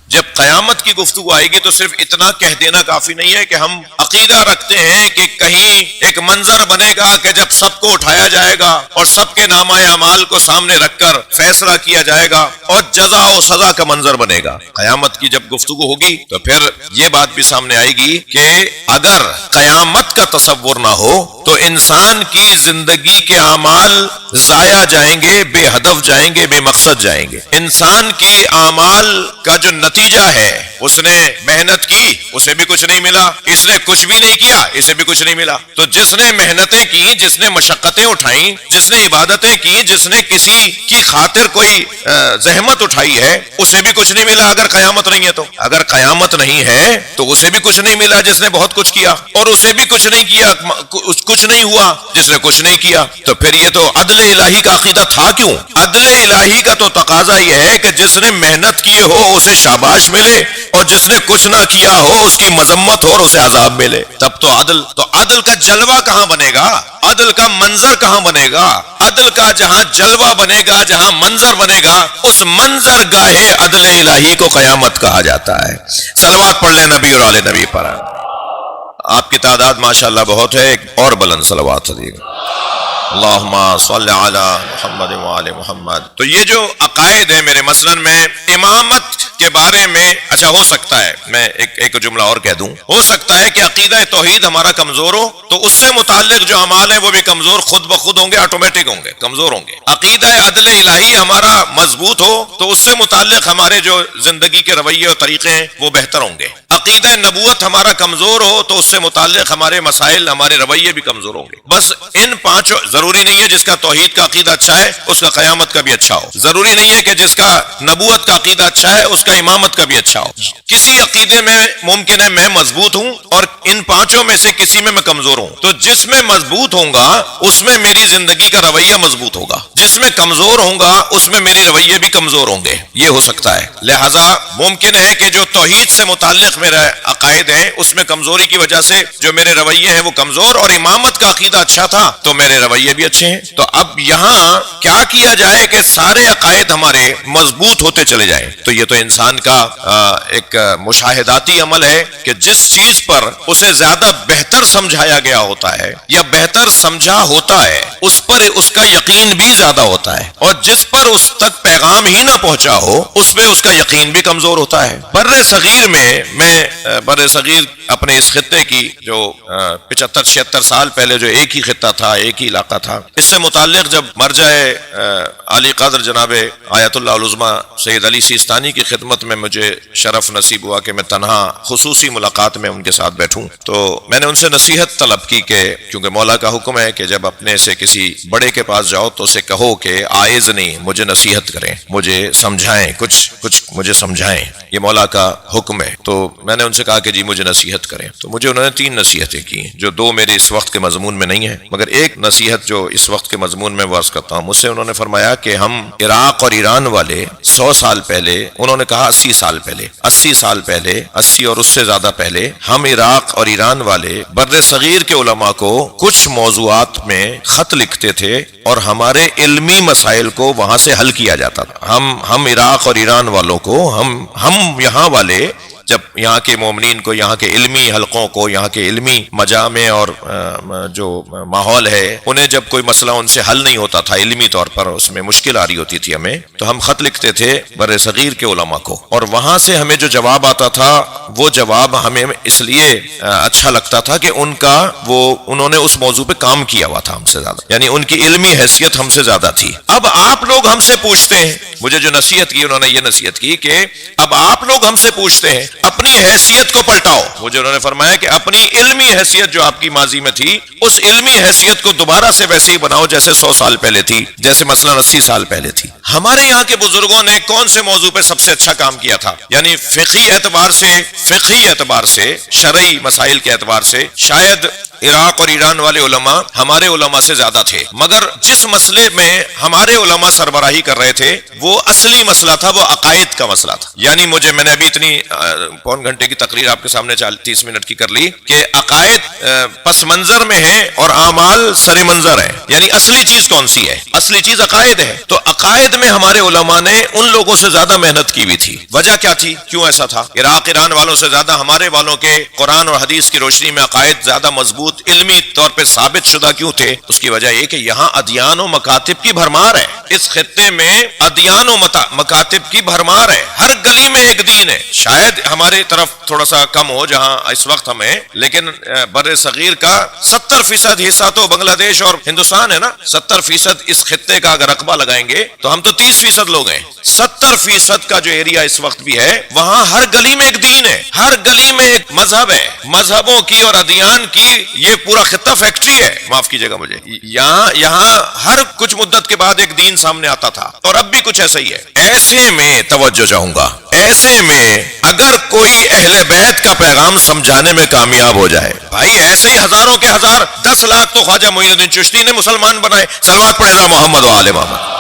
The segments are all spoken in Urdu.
جب قیامت کی گفتگو آئے گی تو صرف اتنا کہہ دینا کافی نہیں ہے کہ ہم عقیدہ رکھتے ہیں کہ کہیں ایک منظر بنے گا کہ جب سب کو اٹھایا جائے گا اور سب کے نامہ اعمال کو سامنے رکھ کر فیصلہ کیا جائے گا اور جزا و سزا کا منظر بنے گا. قیامت کی جب گفتگو ہوگی تو پھر یہ بات بھی سامنے آئے گی کہ اگر قیامت کا تصور نہ ہو تو انسان کی زندگی کے اعمال ضائع جائیں گے، بے ہدف جائیں گے، بے مقصد جائیں گے. انسان کی اعمال کا جو نتیجہ ہے، اس نے محنت کی اسے بھی کچھ نہیں ملا، اس نے کچھ بھی نہیں کیا اسے بھی کچھ نہیں ملا. تو جس نے محنتیں کی، جس نے مشقتیں اٹھائیں، جس نے عبادتیں کی، جس نے کسی کی خاطر کوئی زحمت اٹھائی ہے، اسے بھی کچھ نہیں ملا اگر قیامت نہیں ہے تو. اگر قیامت نہیں ہے تو اسے بھی کچھ نہیں ملا جس نے بہت کچھ کیا، اور اسے بھی کچھ نہیں کیا، کچھ نہیں ہوا جس نے کچھ نہیں کیا. تو پھر یہ تو عدل الہی کا عقیدہ تھا کیوں؟ عدل الہی کا تو تقاضا یہ ہے کہ جس نے محنت کی ہو اسے شاباش ملے، اور جس نے کچھ نہ کیا ہو اس کی مذمت ہو اور اسے عذاب ملے. تب تو عدل کا جلوہ کہاں بنے گا؟ عدل کا منظر کہاں بنے گا؟ عدل کا جہاں جلوہ بنے گا، جہاں منظر بنے گا، اس منظر گاہے عدل الہی کو قیامت کہا جاتا ہے. صلوات پڑھ لیں نبی اور آل نبی پر. آپ کی تعداد ماشاءاللہ بہت ہے، ایک اور بلند صلوات دیجیے گا. اللہم صلی علی محمد وآل محمد. تو یہ جو عقائد ہیں میرے مثلاً میں امامت کے بارے میں، اچھا ہو سکتا ہے میں ایک جملہ اور کہہ دوں، ہو سکتا ہے کہ عقیدہ توحید ہمارا کمزور ہو تو اس سے متعلق جو اعمال ہیں وہ بھی کمزور خود بخود ہوں گے، آٹومیٹک ہوں گے، کمزور ہوں گے. عقیدہ عدل الہی ہمارا مضبوط ہو تو اس سے متعلق ہمارے جو زندگی کے رویے اور طریقے ہیں وہ بہتر ہوں گے. عقیدہ نبوت ہمارا کمزور ہو تو اس سے متعلق ہمارے مسائل، ہمارے رویے بھی کمزور ہوں گے. بس ان پانچوں، ضروری نہیں ہے جس کا توحید کا عقیدہ اچھا ہے اس کا قیامت کا بھی اچھا ہو، ضروری نہیں ہے کہ جس کا نبوت کا عقیدہ اچھا ہے اس کا امامت کا بھی اچھا ہو. کسی عقیدے میں ممکن ہے میں مضبوط ہوں اور ان پانچوں میں سے کسی میں کمزور ہوں، تو جس میں مضبوط ہوں گا اس میں میری زندگی کا رویہ مضبوط ہوگا، جس میں کمزور ہوں گا اس میں میرے رویے بھی کمزور ہوں گے. یہ ہو سکتا ہے. لہذا ممکن ہے کہ جو توحید سے متعلق میرا عقائد ہیں اس میں کمزوری کی وجہ سے جو میرے رویے ہیں وہ کمزور، اور امامت کا عقیدہ اچھا تھا تو میرے رویے بھی اچھے ہیں. تو اب یہاں کیا کیا جائے کہ سارے عقائد ہمارے مضبوط ہوتے چلے جائیں؟ تو یہ تو انسان کا ایک مشاہداتی عمل ہے کہ جس چیز پر اسے زیادہ بہتر سمجھایا گیا ہوتا ہے یا بہتر سمجھا ہوتا ہے اس پر اس کا یقین بھی زیادہ ہوتا ہے، اور جس پر اس تک پیغام ہی نہ پہنچا ہو اس پہ اس کا یقین بھی کمزور ہوتا ہے. بر صغیر میں بر صغیر اپنے اس خطے کی جو 75-76 سال پہلے جو ایک ہی خطہ تھا، ایک ہی علاقہ تھا، اس سے متعلق جب مرجع علی قدر جناب آیت اللہ العظمیٰ سید علی سیستانی کی خدمت میں مجھے شرف نصیب ہوا کہ میں تنہا خصوصی ملاقات میں ان کے ساتھ بیٹھوں، تو میں نے ان سے نصیحت طلب کی کہ کیونکہ مولا کا حکم ہے کہ جب اپنے سے کسی بڑے کے پاس جاؤ تو اسے کہو کہ آئز نہیں، مجھے نصیحت کریں، مجھے سمجھائیں، کچھ مجھے سمجھائیں، یہ مولا کا حکم ہے. تو میں نے ان سے کہا کہ جی مجھے نصیحت کریں. تو مجھے انہوں نے 3 نصیحتیں کی جو 2 میرے اس وقت کے مضمون میں نہیں ہیں، مگر ایک نصیحت جو اس وقت کے مضمون میں عرض کرتا ہوں. مجھ سے انہوں نے فرمایا کہ ہم عراق اور ایران والے 100 سال پہلے، انہوں نے کہا 80 سال پہلے، 80 سال پہلے، 80 اور اس سے زیادہ پہلے، ہم عراق اور ایران والے بر صغیر کے علماء کو کچھ موضوعات میں خط لکھتے تھے اور ہمارے علمی مسائل کو وہاں سے حل کیا جاتا تھا. ہم عراق اور ایران والوں کو، ہم یہاں والے جب یہاں کے مومنین کو، یہاں کے علمی حلقوں کو، یہاں کے علمی مجامع اور جو ماحول ہے، انہیں جب کوئی مسئلہ ان سے حل نہیں ہوتا تھا علمی طور پر، اس میں مشکل آ رہی ہوتی تھی ہمیں، تو ہم خط لکھتے تھے بر صغیر کے علماء کو، اور وہاں سے ہمیں جو جواب آتا تھا وہ جواب ہمیں اس لیے اچھا لگتا تھا کہ انہوں نے اس موضوع پہ کام کیا ہوا تھا ہم سے زیادہ، یعنی ان کی علمی حیثیت ہم سے زیادہ تھی. اب آپ لوگ ہم سے پوچھتے ہیں، مجھے جو نصیحت کی انہوں نے یہ نصیحت کی کہ اب آپ لوگ ہم سے پوچھتے ہیں اپنی حیثیت کو پلٹاؤ. مجھے انہوں نے فرمایا کہ اپنی علمی حیثیت جو آپ کی ماضی میں تھی اس علمی حیثیت کو دوبارہ سے ویسے ہی بناؤ جیسے 100 سال پہلے تھی، جیسے مثلا 80 سال پہلے تھی. ہمارے یہاں کے بزرگوں نے کون سے موضوع پہ سب سے اچھا کام کیا تھا؟ یعنی فقہی اعتبار سے، شرعی مسائل کے اعتبار سے شاید عراق اور ایران والے علماء ہمارے علماء سے زیادہ تھے، مگر جس مسئلے میں ہمارے علماء سربراہی کر رہے تھے وہ اصلی مسئلہ تھا، وہ عقائد کا مسئلہ تھا. یعنی میں نے ابھی اتنی پون گھنٹے کی تقریر آپ کے سامنے 30 منٹ کی کر لی کہ عقائد پس منظر میں ہیں اور اعمال سر منظر ہیں. یعنی اصلی چیز کون سی ہے؟ اصلی چیز عقائد ہے. تو عقائد میں ہمارے علماء نے ان لوگوں سے زیادہ محنت کی ہوئی تھی. وجہ کیا تھی؟ کیوں ایسا تھا؟ عراق ایران والوں سے زیادہ ہمارے والوں کے قرآن اور حدیث کی روشنی میں عقائد زیادہ مضبوط علمی طور پہ ثابت شدہ کیوں تھے؟ اس کی وجہ یہ کہ یہاں ادیان و مکاتب کی بھرمار ہے. اس خطے میں ادیان و مکاتب کی بھرمار ہے. ہر گلی میں ایک دین ہے. شاید ہمارے طرف تھوڑا سا کم ہو جہاں اس وقت ہمیں، لیکن بر صغیر کا 70% حصہ تو بنگلہ دیش اور ہندوستان ہے نا. 70% اس خطے کا اگر رقبہ لگائیں گے تو ہم تو 30% لوگ ہیں. 70% کا جو ایریا اس وقت بھی ہے وہاں ہر گلی میں ایک دین ہے، ہر گلی میں ایک مذہب ہے. مذہبوں کی اور ادیان کی یہ پورا خطہ فیکٹری ہے. معاف کیجیے گا مجھے. یہاں ہر کچھ مدت کے بعد ایک دین سامنے آتا تھا اور اب بھی کچھ ایسا ہی ہے. ایسے میں توجہ چاہوں گا، ایسے میں اگر کوئی اہل بیت کا پیغام سمجھانے میں کامیاب ہو جائے، بھائی ایسے ہی ہزاروں کے ہزار 10 لاکھ تو خواجہ معین الدین چشتی نے مسلمان بنائے. صلوات پڑھے ذرا محمد و آل محمد.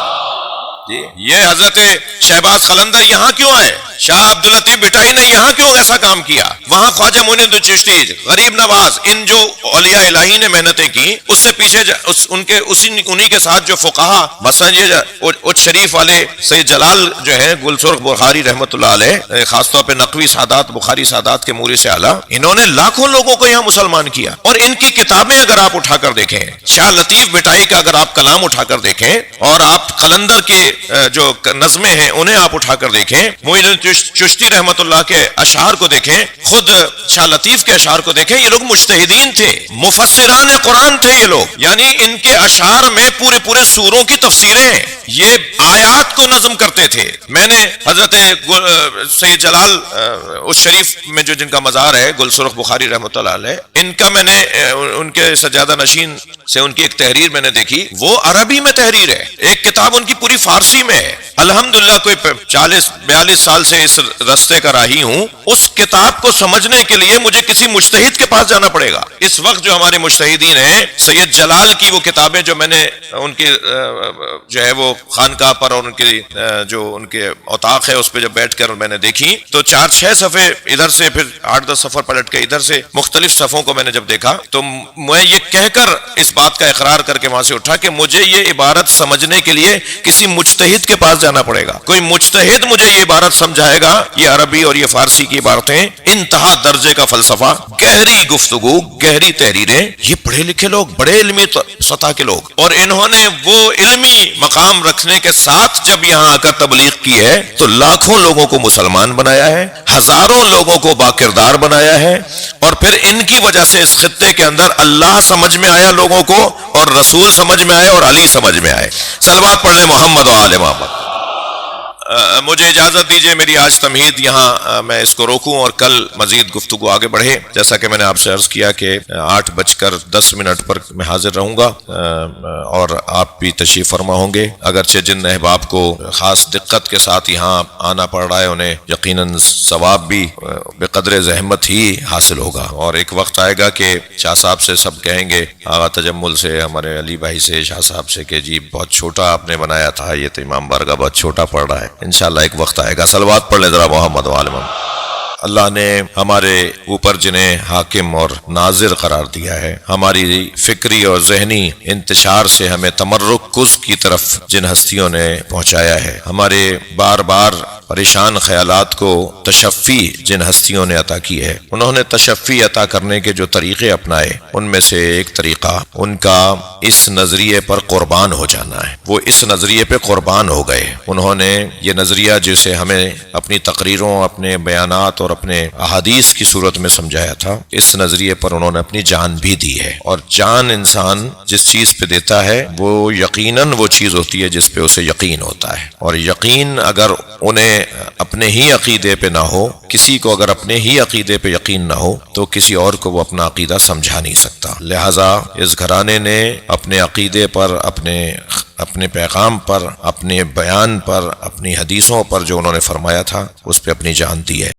یہ حضرت شہباز قلندر یہاں کیوں آئے؟ شاہ عبداللطیف بھٹائی نے یہاں کیوں ایسا کام کیا؟ وہاں خواجہ معین الدین چشتی، غریب نواز، ان جو اولیاء الہی نے محنتیں کی، اس سے پیچھے انہی کے ساتھ جو فقہا، مثلا یہ اچ شریف والے سید جلال جو ہے گل سرخ بخاری رحمۃ اللہ علیہ، خاص طور پہ نقوی سادات بخاری سادات کے موری سے اعلیٰ، انہوں نے لاکھوں لوگوں کو یہاں مسلمان کیا. اور ان کی کتابیں اگر آپ اٹھا کر دیکھیں، شاہ لطیف بھٹائی کا اگر آپ کلام اٹھا کر دیکھیں اور آپ قلندر کے جو نظمیں ہیں انہیں آپ اٹھا کر دیکھیں، معین الدین چشتی رحمت اللہ کے اشعار کو دیکھیں، خود شاہ لطیف کے اشعار کو دیکھیں، یہ لوگ مجتہدین تھے، مفسران قرآن تھے یہ لوگ. یعنی ان کے اشعار میں پورے سوروں کی تفسیریں ہیں. یہ آیات کو نظم کرتے تھے. میں نے حضرت سید جلال اس شریف میں جو جن کا مزار ہے گل سرخ بخاری رحمۃ اللہ علیہ، ان کا میں نے ان کے سجادہ نشین سے ان کی ایک تحریر میں نے دیکھی، وہ عربی میں تحریر ہے. ایک کتاب ان کی پوری فارسی میں ہے. الحمدللہ کوئی 40-42 سال سے اس رستے کا راہی ہوں. اس کتاب کو سمجھنے کے لیے مجھے کسی مجتہد کے پاس جانا پڑے گا. اس وقت جو ہمارے مجتہدین ہیں، سید جلال کی وہ کتابیں جو میں نے ان کی جو ہے وہ خانقاہ پر اور ان کی جو ان کے اوطاق ہے اس پہ جب بیٹھ کر میں نے دیکھی تو 4-6 صفحے ادھر سے، پھر 8-10 صفحے پلٹ کے ادھر سے مختلف صفحوں کو میں نے جب دیکھا تو میں یہ کہہ کر اس بات کا اقرار کر کے وہاں سے اٹھا کہ مجھے یہ عبارت سمجھنے کے لیے کسی مجتہد کے پاس جانا پڑے گا. کوئی مجتہد مجھے یہ عبارت سمجھائے گا. یہ عربی اور یہ فارسی کی عبارتیں، انتہا درجے کا فلسفہ، گہری گفتگو، گہری تحریریں. یہ پڑھے لکھے لوگ، بڑے علمی سطح کے لوگ، اور انہوں نے وہ علمی مقام رکھنے کے ساتھ جب یہاں آ کر تبلیغ کی ہے تو لاکھوں لوگوں کو مسلمان بنایا ہے، ہزاروں لوگوں کو باکردار بنایا ہے. اور پھر ان کی وجہ سے اس خطے کے اندر اللہ سمجھ میں آیا لوگوں کو، اور رسول سمجھ میں آئے، اور علی سمجھ میں آئے. صلوات پڑھ لیں محمد و آل محمد. مجھے اجازت دیجئے، میری آج تمہید یہاں میں اس کو روکوں اور کل مزید گفتگو آگے بڑھے. جیسا کہ میں نے آپ سے عرض کیا کہ 8:10 پر میں حاضر رہوں گا اور آپ بھی تشریف فرما ہوں گے. اگرچہ جن احباب کو خاص دقت کے ساتھ یہاں آنا پڑ رہا ہے انہیں یقیناً ثواب بھی بقدر زحمت ہی حاصل ہوگا. اور ایک وقت آئے گا کہ شاہ صاحب سے سب کہیں گے، آغا تجمل سے، ہمارے علی بھائی سے، شاہ صاحب سے کہ جی بہت چھوٹا آپ نے بنایا تھا، یہ تو امام بارگاہ بہت چھوٹا پڑ رہا ہے. انشاءاللہ ایک وقت آئے گا. صلوات پڑھ لیں ذرا محمد و آل محمد. اللہ نے ہمارے اوپر جنہیں حاکم اور ناظر قرار دیا ہے، ہماری فکری اور ذہنی انتشار سے ہمیں تمرکز کی طرف جن ہستیوں نے پہنچایا ہے، ہمارے بار بار پریشان خیالات کو تشفی جن ہستیوں نے عطا کی ہے، انہوں نے تشفی عطا کرنے کے جو طریقے اپنائے ان میں سے ایک طریقہ ان کا اس نظریے پر قربان ہو جانا ہے. وہ اس نظریے پہ قربان ہو گئے. انہوں نے یہ نظریہ جسے ہمیں اپنی تقریروں، اپنے بیانات اور اپنے احادیث کی صورت میں سمجھایا تھا، اس نظریے پر انہوں نے اپنی جان بھی دی ہے. اور جان انسان جس چیز پہ دیتا ہے وہ یقیناً وہ چیز ہوتی ہے جس پہ اسے یقین ہوتا ہے. اور یقین اگر انہیں اپنے ہی عقیدے پہ نہ ہو، کسی کو اگر اپنے ہی عقیدے پہ یقین نہ ہو تو کسی اور کو وہ اپنا عقیدہ سمجھا نہیں سکتا. لہذا اس گھرانے نے اپنے عقیدے پر، اپنے پیغام پر، اپنے بیان پر، اپنی حدیثوں پر جو انہوں نے فرمایا تھا اس پہ اپنی جان دی ہے.